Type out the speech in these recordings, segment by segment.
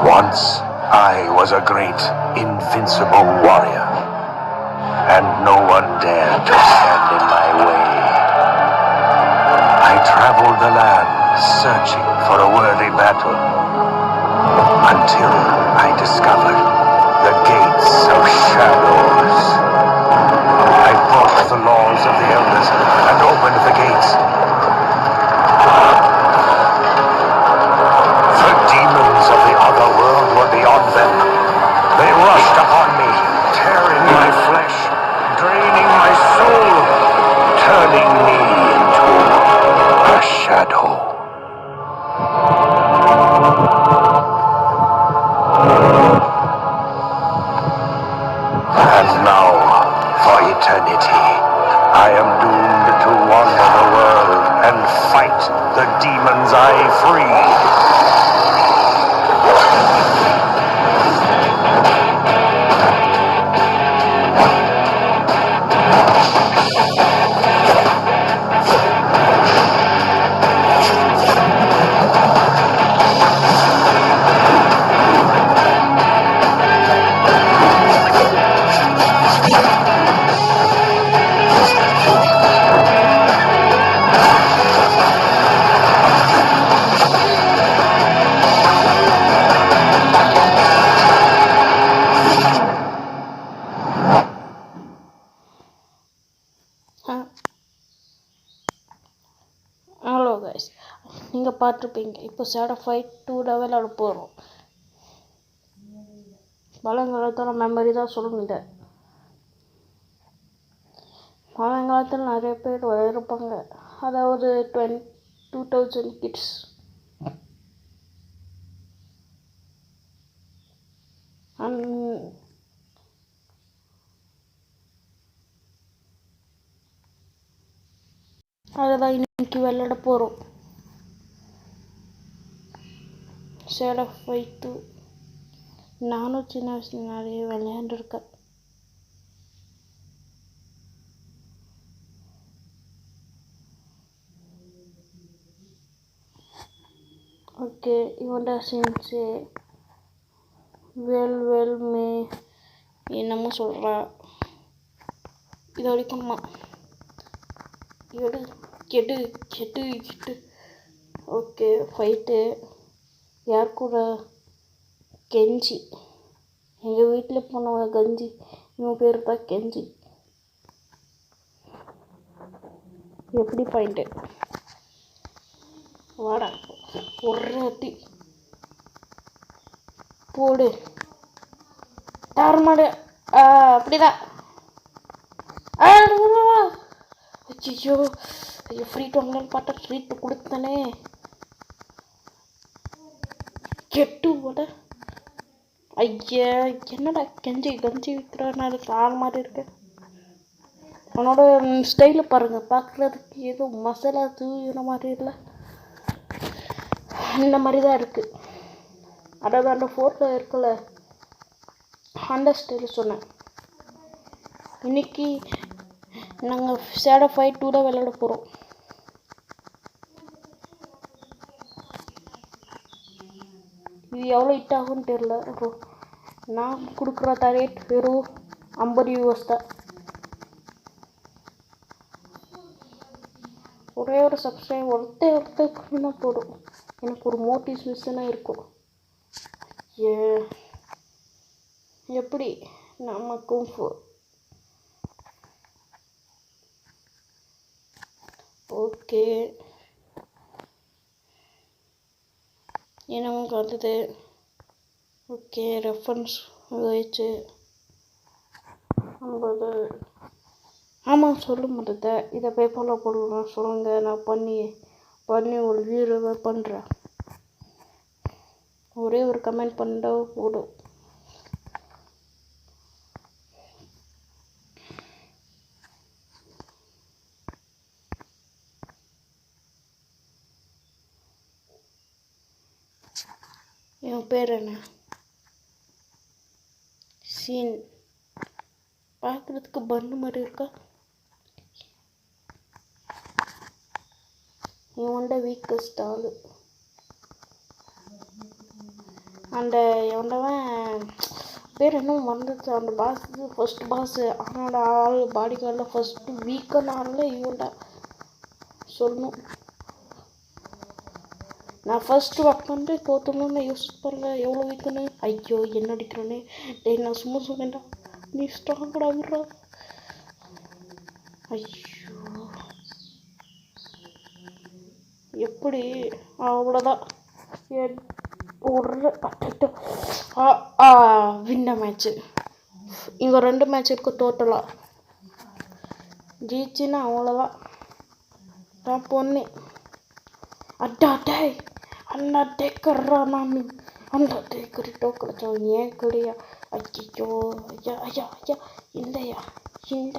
Once I was a great, invincible warrior, and no one dared to stand in my way. I traveled the land searching for a worthy battle, until I discovered the gates of shadows. I broke the laws of the elders and opened the gates. The demons of the other world were beyond them. They rushed upon me, tearing my flesh, draining my soul, turning me into a shadow. And now, for eternity, I am doomed to wander the world and fight the demons I freed. Hello guys, நீங்கள் பார்த்துருப்பீங்க. இப்போ shadow fight 2 விளையாட போகிறோம். பழங்காலத்தோட memory தான் சொல்லணும். இதை பழங்காலத்தில் நிறைய பேர் இருப்பாங்க, அதாவது 2000 கிட்ஸ். அதுதான் இன்னைக்கு விளையாட போகிறோம். ஷேடோ ஃபைட் 2 நானும் சின்ன வயசில் நிறைய விளையாண்டுருக்கேன். ஓகே, இவன்டா சென்ஸு மே என்னமோ சொல்கிறா. இது வரைக்கும் கெட்டு. ஓகே, ஃபைட்டு யார் கூட? கெஞ்சி. எங்கள் வீட்டில் போனவங்க கஞ்சி, இவன் பேர் தான் கெஞ்சி. எப்படி பாயிண்ட்டு? வாடா, ஒரு அடி போடு. தாரமாடு. அப்படிதான். ஐயோ, ஃப்ரீ டொங்கல் பார்த்தா ட்ரீட் கொடுத்தானே. கெட்டு போட. ஐயா, என்னடா கஞ்சி விற்கிறாரு ஆள் மாதிரி இருக்கு. அவனோட ஸ்டைலை பாருங்கள், பார்க்குறதுக்கு ஏதோ மசாலா தூவின மாதிரி இல்லை, இந்த மாதிரி தான் இருக்குது. அதாவது அந்த ஃபோட்டோ இருக்குல்ல, அந்த ஸ்டைல் சொன்னேன். இன்னைக்கு நாங்கள் ஷேடோ ஃபைட் 2 தான் விளையாட போகிறோம். இது எவ்வளோ ஹிட் ஆகும்னு தெரில. நான் கொடுக்குற ரேட் வெறும் 50 US தான். ஒரே ஒரு சப்ஸ்கிரைப் ஒருத்தர் போடும், எனக்கு ஒரு மோட்டிவேஷனாக இருக்கும். எப்படி நமக்கும் ஓகே என்னமோ வந்தது. ஓகே, ரெஃபரன்ஸ் வச்சு 50. ஆமாம், சொல்ல மாட்டேத. இதை பேப்பரில் போடலாம் சொல்லுங்கள், நான் பண்ணி ஒரு வீடியோவை பண்ணுறேன். ஒரே ஒரு கமெண்ட் பண்ணா போடும். என் பேர் என்ன? சீன். பார்க்குறதுக்கு பண்ணு மாதிரி இருக்கா. இவன்ட வீக்கஸ்ட் ஆளு. அந்த எவனவன் பேர் இன்னும் மறந்துச்சு. அந்த பாஸ் ஃபர்ஸ்ட் பாஸ் அவனோட ஆள் பாடி கார்டில் ஃபர்ஸ்ட்டு வீக்கான ஆளில் இவன்டா சொல்லணும். நான் ஃபர்ஸ்ட்டு ஒர்க் பண்ணிட்டு தோற்றணும்னு யோசிச்சு பாருங்க எவ்வளோ வீக்குன்னு. ஐயோ என்ன அடிக்கிறேன்னு. டேய் நான் சும்மா சொன்னேன்டா, நீ ஸ்ட்ராங்கடா விட்றா. ஐயோ எப்படி அவ்வளோதான் ஒரு வின்ன மேட்ச்சு. இங்கே 2 மேட்ச் இருக்கு டோட்டலாக. ஜெயிச்சுன்னா அவ்வளோதான். நான் பொண்ணு அட்டா டேய் அண்ணா டேக்கர்றா. நான் அந்த டேக்கரி டோக்கடிச்சோம் ஏன் கிடையா. ஐயோ ஐயா ஐயா ஐயா இல்லையா இந்த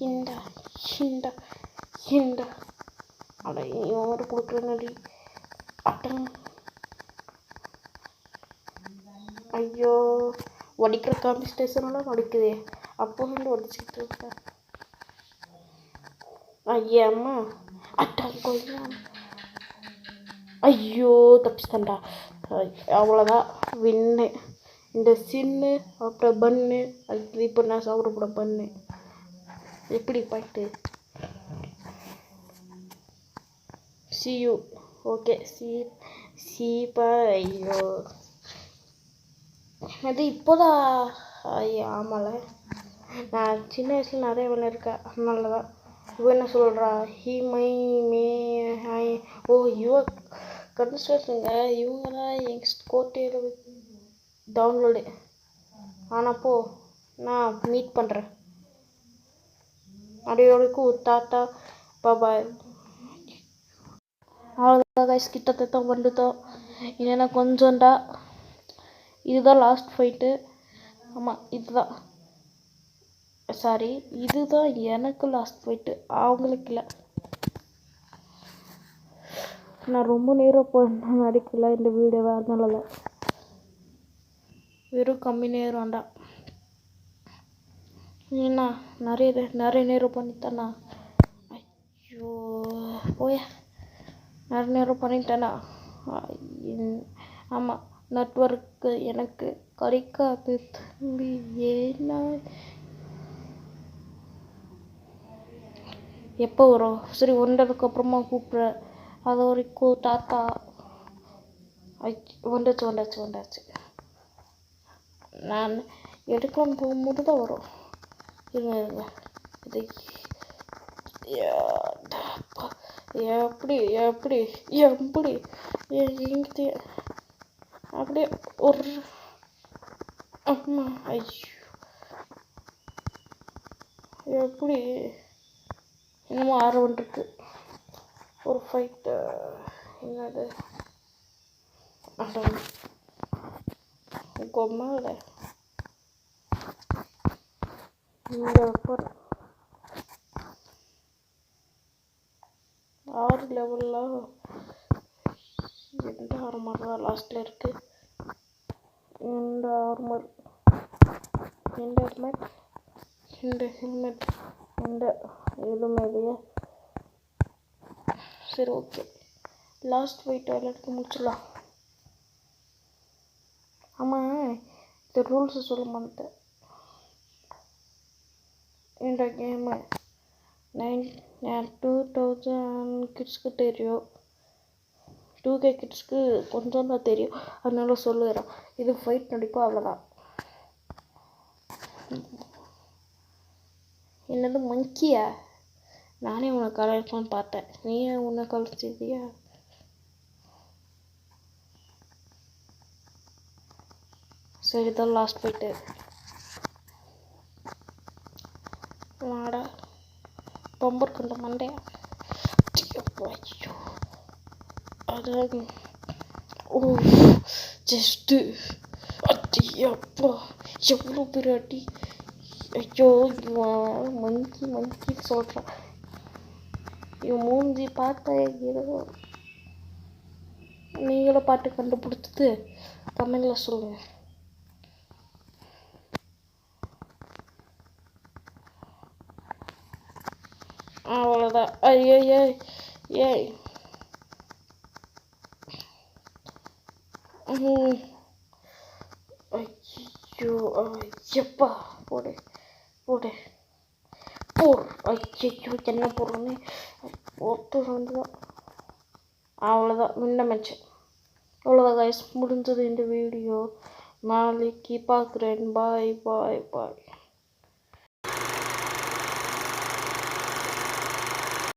இந்த இந்த இந்த அட இவன் ஒரு கொடுக்குறேன்னடி அட்டம். ஐயோ வடிக்கிற காம்பி ஸ்டேஷனெல்லாம் வடிக்குதே. அப்போ வந்து வடிச்சுக்கிட்டு இருக்கேன். ஐயா அம்மா அட்டா கொய்யா. ஐயோ தப்பிச்சிட்டேன்டா. அவ்வளோதான் வின்னு. இந்த சின்னு அப்புறம் பன்னு அது இப்போ நான் சாப்பிடக்கூட பன்னு எப்படி பாயிட்டு. சியூ ஓகே சீப்பா. ஐயோ அது இப்போதான். ஐயா ஆமால நான் சின்ன வயசில் நிறைய விளையாடுருக்கேன். அதனால தான் இவன் என்ன சொல்கிறா ஹீ மை மே ஹை. ஓ இவ கன்ஸ்ட்ரக்ஷனுங்க இவங்க தான் எங்கள் கோட்டையில் டவுன்லோடு. ஆனப்போ நான் மீட் பண்ணுறேன். அடியோடைக்கும் டாட்டா பாபாய். அவ்வளோதான் கைஸ் கிட்டத்தட்ட வந்துட்டோம். இல்லைன்னா கொஞ்சம்டா. இதுதான் லாஸ்ட் ஃபைட்டு. ஆமாம் இதுதான் சாரி இதுதான் எனக்கு லாஸ்ட் ஃபைட்டு, அவங்களுக்கு இல்லை. நான் ரொம்ப நேரம் நடிக்கல இந்த வீடியோவை, அதனால தான் வெறும் கம்மி நேரம் வேண்டாம். ஏன்னா நிறைய நேரம் பண்ணிட்டேண்ணா. ஐயோ போய நிறைய நேரம் பண்ணிட்டேண்ணா. ஆமாம் நெட்வொர்க்கு எனக்கு கிடைக்காது தம்பி. ஏன்னா எப்போ வரும் சரி ஒன்றதுக்கப்புறமா கூப்பிட்றேன். அது வரைக்கும் டாட்டா. வந்துச்சு. நான் எடுக்கலான்னு போகும்போது தான் வரும். இருங்க இது எப்படி எப்படி எப்படி எங்கிட்ட அப்படியே ஒரு அம்மா. ஐயோ எப்படி இன்னமும் 6 இருக்கு ஒரு ஃபைட்டு. என்னது அதான் கொம்மாவில் இந்த 6 லெவலில் எந்த ஆர்மர் தான் லாஸ்ட்டில் இருக்குது. இந்த ஆர்மர் இந்த ஹெல்மெட் இந்த ஹெல்மெட் இந்த எதுவுமே இல்லையா. சரி ஓகே லாஸ்ட் ஃபைட் எல்லாத்துக்கும் முடிச்சிடலாம். ஆமாம் இந்த ரூல்ஸை சொல்ல மாட்டேன். இந்த கேமு 2000 கிட்ஸ்க்கு தெரியும், 2K கிட்ஸ்க்கு கொஞ்சம் தான் தெரியும். அதனால சொல்லுகிறேன் இது ஃபைட் நடிப்போம் அவ்வளோதான். என்னது மங்கியா? நானே உன்னை கலாய்க்கலான்னு பார்த்தேன், நீ உன்னை கழிச்சிருக்கியா? சரி தான் லாஸ்ட் ஃபைட்டு. வாடா பம்பர் கொண்ட மண்டையா. ஐயோ அதான் ஓ ஜஸ்ட்டு அட்டியப்பா எவ்வளோ பெரிய அடி. ஐயோ இவன் மங்கி சொல்கிறான். இவன் மூஞ்சி பார்த்தா ஏதோ நீங்களும் பாட்டு கண்டுபிடிச்சிட்டு கமெண்டில் சொல்லுங்கள். அவ்வளோதான். ஐயோ ஏய் ஐயோ எப்பா போடு போடு போர் ஐயோ என்ன போடுறோன்னு போட்டு வந்துதான் அவ்வளோதான் முன்ன மேட்ச்சு அவ்வளோதான் கைஸ் முடிஞ்சது இந்த வீடியோ நாளைக்கு பார்க்குறேன் பாய் பாய் பாய்